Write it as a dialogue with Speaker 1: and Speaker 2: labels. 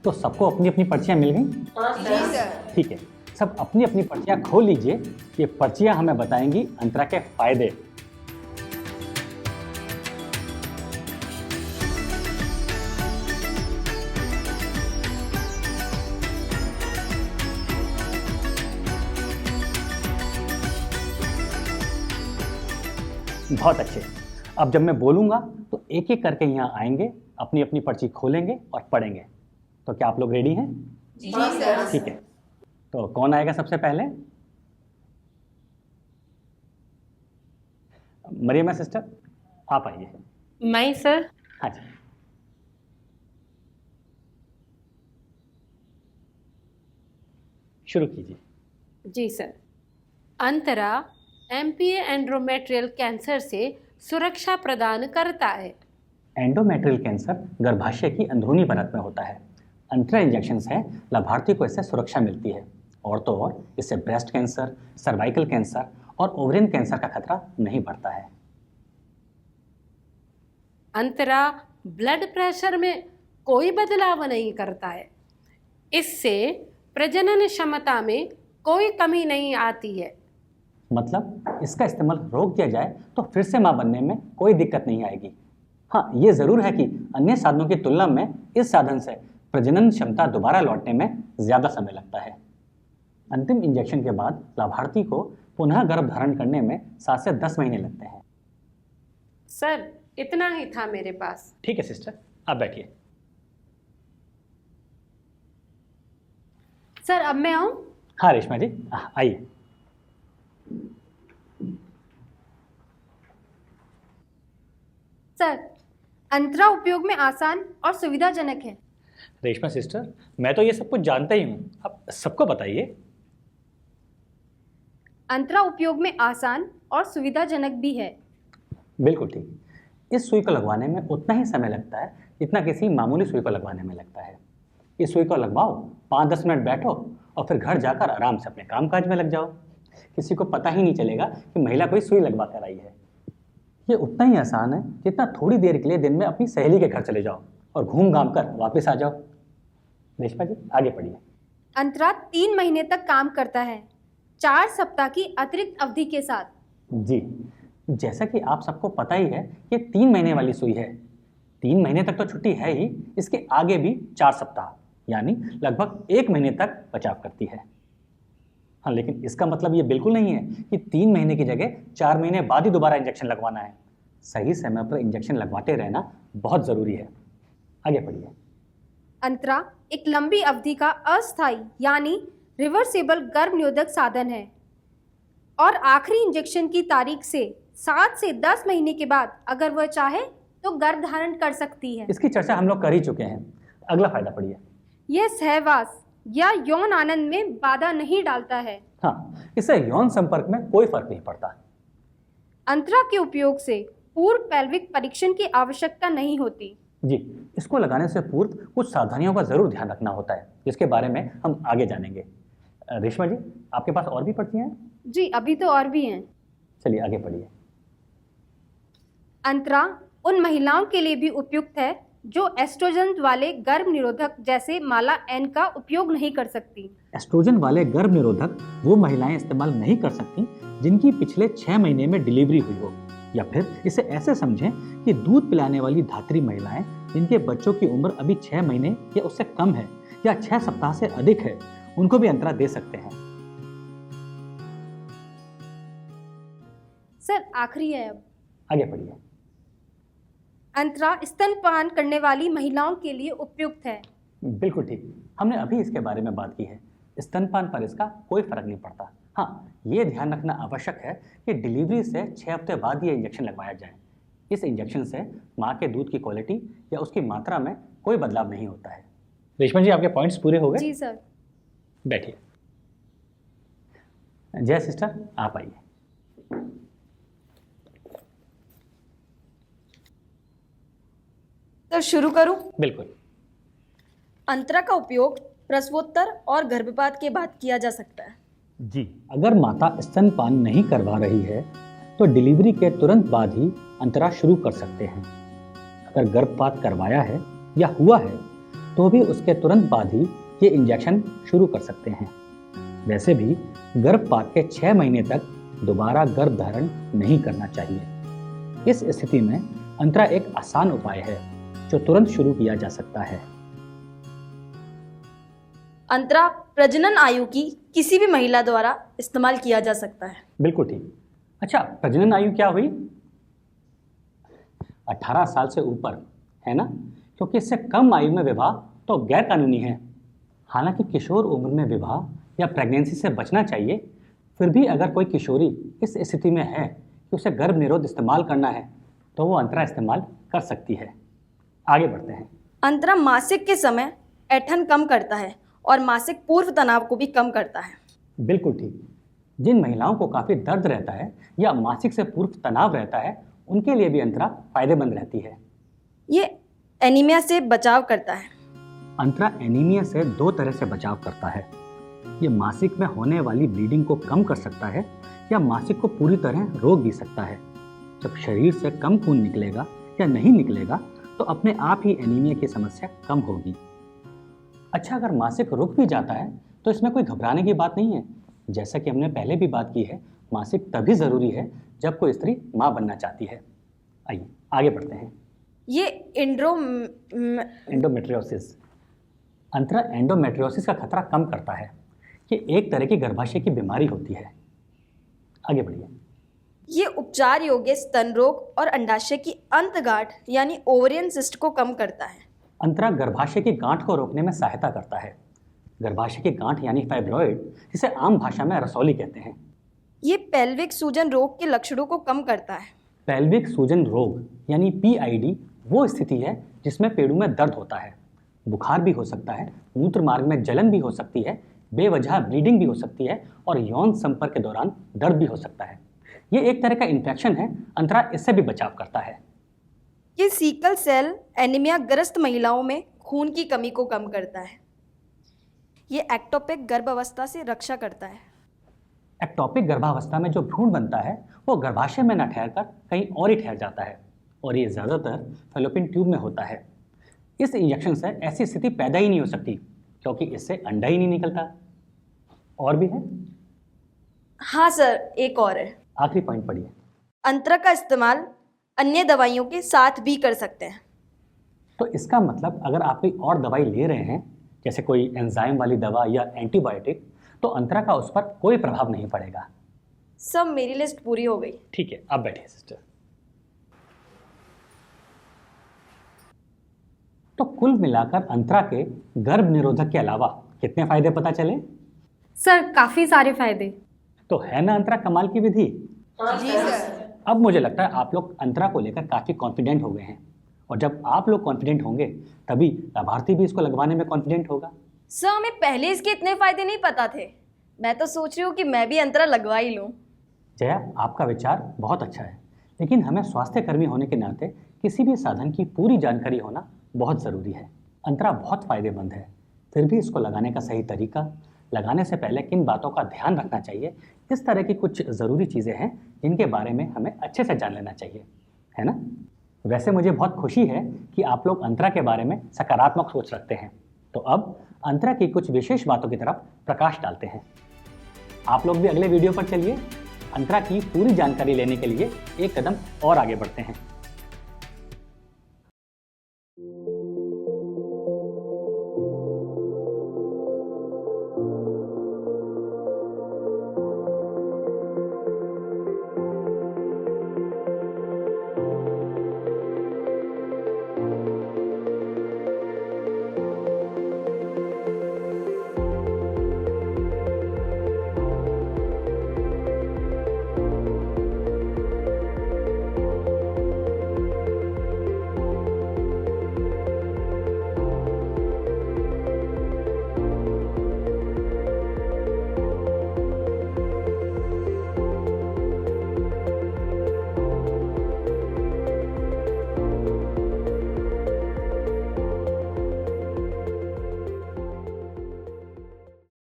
Speaker 1: तो सबको अपनी अपनी पर्चियाँ मिल गई?
Speaker 2: जी सर।
Speaker 1: ठीक है, सब अपनी अपनी पर्चियाँ खोल लीजिए। ये पर्चियाँ हमें बताएंगी अंतरा के फायदे। बहुत अच्छे। अब जब मैं बोलूँगा तो एक एक करके यहाँ आएंगे, अपनी अपनी पर्ची खोलेंगे और पढ़ेंगे। तो क्या आप लोग रेडी हैं?
Speaker 2: जी सर।
Speaker 1: ठीक है, तो कौन आएगा सबसे पहले? मरियमा सिस्टर, आप आइए।
Speaker 3: मैं सर।
Speaker 1: हाँ जी। शुरू कीजिए।
Speaker 3: जी सर। अंतरा एमपीए एंड्रोमेट्रियल कैंसर से सुरक्षा प्रदान करता है।
Speaker 1: एंडोमेट्रियल कैंसर गर्भाशय की अंदरूनी परत में होता है। अंतरा इंजेक्शन से लाभार्थी को इससे सुरक्षा मिलती है, और तो और इससे ब्रेस्ट कैंसर, सर्वाइकल कैंसर और ओवरियन कैंसर का खतरा नहीं बढ़ता है।
Speaker 3: अंतरा ब्लड प्रेशर में कोई बदलाव नहीं करता है। इससे प्रजनन क्षमता में कोई कमी नहीं आती है।
Speaker 1: मतलब इसका इस्तेमाल रोक दिया जाए तो फिर से मां बनने में कोई दिक्कत नहीं आएगी। हाँ, ये ज़रूर है कि अन्य साधनों की तुलना में इस साधन से प्रजनन क्षमता दोबारा लौटने में ज़्यादा समय लगता है। अंतिम इंजेक्शन के बाद लाभार्थी को पुनः गर्भ धारण करने में 7 से 10 महीने लगते हैं।
Speaker 3: सर, इतना ही था मेरे पास।
Speaker 1: ठीक है सिस्टर, आप बैठिए।
Speaker 2: सर अब मैं आऊँ?
Speaker 1: हाँ रेशमा जी, आइए।
Speaker 2: सर, अंतरा उपयोग में आसान और सुविधाजनक है।
Speaker 1: रेशमा सिस्टर, मैं तो ये सब कुछ जानता ही हूँ, आप सबको बताइए।
Speaker 2: अंतरा उपयोग में आसान और सुविधाजनक भी है।
Speaker 1: बिल्कुल ठीक। इस सुई को लगवाने में उतना ही समय लगता है जितना किसी मामूली सुई को लगवाने में लगता है। इस सुई को लगवाओ, 5-10 मिनट बैठो और फिर घर जाकर आराम से अपने कामकाज में लग जाओ। किसी को पता ही नहीं चलेगा कि महिला कोई सुई लगवा कर आई है। ये उतना ही आसान है जितना थोड़ी देर के लिए दिन में अपनी सहेली के घर चले जाओ और घूम घाम कर वापस आ जाओ। रेशमा जी, आगे पढ़िए।
Speaker 2: अंतरा 3 महीने तक काम करता है, 4 सप्ताह की अतिरिक्त अवधि के साथ।
Speaker 1: जी, जैसा कि आप सबको पता ही है, ये 3 महीने वाली सुई है। 3 महीने तक तो छुट्टी है ही, इसके आगे भी 4 सप्ताह यानी लगभग 1 महीने तक बचाव करती है। हाँ, लेकिन इसका मतलब ये बिल्कुल नहीं है कि 3 महीने की जगह 4 महीने बाद ही दोबारा इंजेक्शन लगवाना है। सही समय पर इंजेक्शन लगवाते रहना बहुत ज़रूरी है। आगे पढ़िए।
Speaker 2: अंतरा एक लंबी अवधि का अस्थायी यानी रिवर्सेबल गर्भ निरोधक साधन है और आखिरी इंजेक्शन की तारीख से 7 से 10 महीने के बाद अगर वह चाहे तो गर्भ धारण कर सकती है।
Speaker 1: इसकी चर्चा हम लोग कर ही चुके हैं। अगला फायदा पढ़िए।
Speaker 2: यह सहवास या यौन आनंद में बाधा नहीं डालता है।
Speaker 1: हाँ, इससे यौन संपर्क में कोई फर्क नहीं पड़ता।
Speaker 2: अंतरा के उपयोग से पूर्व पैल्विक परीक्षण की आवश्यकता नहीं होती।
Speaker 1: जी, इसको लगाने से पूर्व कुछ सावधानियों का जरूर ध्यान रखना होता है, जिसके बारे में हम आगे जानेंगे। रेशमा जी, आपके पास और भी पर्चियां हैं?
Speaker 2: जी, अभी तो और भी हैं।
Speaker 1: चलिए आगे पढ़िए।
Speaker 2: अंतरा उन महिलाओं के लिए भी उपयुक्त है जो एस्ट्रोजन वाले गर्भ निरोधक जैसे माला एन का उपयोग नहीं कर सकती।
Speaker 1: एस्ट्रोजन वाले गर्भ निरोधक वो महिलाएं इस्तेमाल नहीं कर सकती जिनकी पिछले 6 महीने में डिलीवरी हुई हो, या फिर इसे ऐसे समझें कि दूध पिलाने वाली धात्री महिलाएं जिनके बच्चों की उम्र अभी 6 महीने या उससे कम है या 6 सप्ताह से अधिक है, उनको भी अंतरा दे सकते हैं।
Speaker 2: सर आखिरी है अब।
Speaker 1: आगे पढ़िए।
Speaker 2: अंतरा स्तनपान करने वाली महिलाओं के लिए उपयुक्त है।
Speaker 1: बिल्कुल ठीक, हमने अभी इसके बारे में बात की है। स्तनपान पर इसका कोई फर्क नहीं पड़ता। हाँ, ये ध्यान रखना आवश्यक है कि डिलीवरी से 6 हफ्ते बाद ये इंजेक्शन लगवाया जाए। इस इंजेक्शन से माँ के दूध की क्वालिटी या उसकी मात्रा में कोई बदलाव नहीं होता है। रेशमा जी, आपके पॉइंट्स पूरे हो गए?
Speaker 2: जी सर।
Speaker 1: बैठिए। जय सिस्टर, आप आइए।
Speaker 2: तो शुरू करूं?
Speaker 1: बिल्कुल।
Speaker 2: अंतरा का उपयोग प्रसवोत्तर और गर्भपात के बाद किया जा सकता है।
Speaker 1: जी, अगर माता स्तनपान नहीं करवा रही है तो डिलीवरी के तुरंत बाद ही अंतरा शुरू कर सकते हैं। अगर गर्भपात करवाया है या हुआ है तो भी उसके तुरंत बाद ही ये इंजेक्शन शुरू कर सकते हैं। वैसे भी गर्भपात के 6 महीने तक दोबारा गर्भ धारण नहीं करना चाहिए। इस स्थिति में अंतरा एक आसान उपाय है जो तुरंत शुरू किया जा सकता है।
Speaker 4: अंतरा प्रजनन आयु की किसी भी महिला द्वारा इस्तेमाल किया जा सकता है।
Speaker 1: बिल्कुल ठीक। अच्छा, प्रजनन आयु क्या हुई? 18 साल से ऊपर, है ना? क्योंकि इससे कम आयु में विवाह तो गैर कानूनी है। हालांकि किशोर उम्र में विवाह या प्रेगनेंसी से बचना चाहिए, फिर भी अगर कोई किशोरी इस स्थिति में है कि उसे गर्भ निरोध इस्तेमाल करना है तो वो अंतरा इस्तेमाल कर सकती है। आगे बढ़ते हैं।
Speaker 4: अंतरा मासिक के समय ऐंठन कम करता है और मासिक पूर्व तनाव को भी कम करता है।
Speaker 1: बिल्कुल ठीक। जिन महिलाओं को काफ़ी दर्द रहता है या मासिक से पूर्व तनाव रहता है, उनके लिए भी अंतरा फायदेमंद रहती है।
Speaker 4: ये एनीमिया से बचाव करता है।
Speaker 1: अंतरा एनीमिया से 2 तरह से बचाव करता है। ये मासिक में होने वाली ब्लीडिंग को कम कर सकता है या मासिक को पूरी तरह रोक भी सकता है। जब शरीर से कम खून निकलेगा या नहीं निकलेगा तो अपने आप ही एनीमिया की समस्या कम होगी। अच्छा, अगर मासिक रुक भी जाता है तो इसमें कोई घबराने की बात नहीं है। जैसा कि हमने पहले भी बात की है, मासिक तभी ज़रूरी है जब कोई स्त्री माँ बनना चाहती है। आइए आगे बढ़ते हैं।
Speaker 4: ये
Speaker 1: एंडोमेट्रियोसिस। अंतरा एंडोमेट्रियोसिस का खतरा कम करता है। ये एक तरह की गर्भाशय की बीमारी होती है। आगे बढ़िए।
Speaker 4: ये उपचार योग्य स्तन रोग और अंडाशय की अंतगांठ यानी ओवरियन सिस्ट को कम करता है।
Speaker 1: अंतरा गर्भाशय की गांठ को रोकने में सहायता करता है। गर्भाशय की गांठ यानी फाइब्रॉइड, जिसे आम भाषा में रसौली कहते हैं।
Speaker 4: ये पेल्विक सूजन रोग के लक्षणों को कम करता है।
Speaker 1: पेल्विक सूजन रोग यानी PID वो स्थिति है जिसमें पेड़ों में दर्द होता है। बुखार भी हो सकता है, मूत्र मार्ग में जलन भी हो सकती है, बेवजह ब्लीडिंग भी हो सकती है और यौन संपर्क के दौरान दर्द भी हो सकता है। ये एक तरह का इन्फेक्शन है। अंतरा इससे भी बचाव करता है।
Speaker 4: ये सीकल सेल एनीमिया ग्रस्त महिलाओं में खून की कमी को कम करता है। ये एक्टोपिक गर्भावस्था से रक्षा करता है।
Speaker 1: एक्टोपिक गर्भावस्था में जो भ्रूण बनता है वो गर्भाशय में न ठहरकर कहीं और ही ठहर जाता है और ये ज़्यादातर फैलोपियन ट्यूब में होता है। इस इंजेक्शन से ऐसी स्थिति पैदा ही नहीं हो सकती क्योंकि इससे अंडा ही नहीं निकलता। और भी है?
Speaker 4: हाँ सर, एक और है।
Speaker 1: आखिरी पॉइंट पढ़िए।
Speaker 4: अंतरा का इस्तेमाल अन्य दवाइयों के साथ भी कर सकते हैं।
Speaker 1: तो इसका मतलब अगर आप कोई और दवाई ले रहे हैं, जैसे कोई एंजाइम वाली दवा या एंटीबायोटिक, तो अंतरा का उस पर कोई प्रभाव नहीं पड़ेगा।
Speaker 4: सब, मेरी लिस्ट पूरी हो गई।
Speaker 1: ठीक है, आप बैठिए सिस्टर। तो कुल मिलाकर अंतरा के गर्भ निरोधक के अलावा कितने फायदे पता चले?
Speaker 2: सर, काफ़ी सारे फायदे।
Speaker 1: तो है ना अंतरा कमाल की विधि?
Speaker 4: जी सर।
Speaker 1: अब मुझे लगता है आप लोग अंतरा को लेकर काफ़ी कॉन्फिडेंट हो गए हैं और जब आप लोग कॉन्फिडेंट होंगे तभी लाभार्थी भी इसको लगवाने में कॉन्फिडेंट होगा।
Speaker 4: सर, हमें पहले इसके इतने फायदे नहीं पता थे। मैं तो सोच रही हूँ कि मैं भी अंतरा लगवा ही लूँ।
Speaker 1: जया, आपका विचार बहुत अच्छा है, लेकिन हमें स्वास्थ्य कर्मी होने के नाते किसी भी साधन की पूरी जानकारी होना बहुत ज़रूरी है। अंतरा बहुत फ़ायदेमंद है, फिर भी इसको लगाने का सही तरीका, लगाने से पहले किन बातों का ध्यान रखना चाहिए, इस तरह की कुछ ज़रूरी चीज़ें हैं जिनके बारे में हमें अच्छे से जान लेना चाहिए, है ना? वैसे मुझे बहुत खुशी है कि आप लोग अंतरा के बारे में सकारात्मक सोच रखते हैं। तो अब अंतरा की कुछ विशेष बातों की तरफ प्रकाश डालते हैं। आप लोग भी अगले वीडियो पर चलिए। अंतरा की पूरी जानकारी लेने के लिए एक कदम और आगे बढ़ते हैं।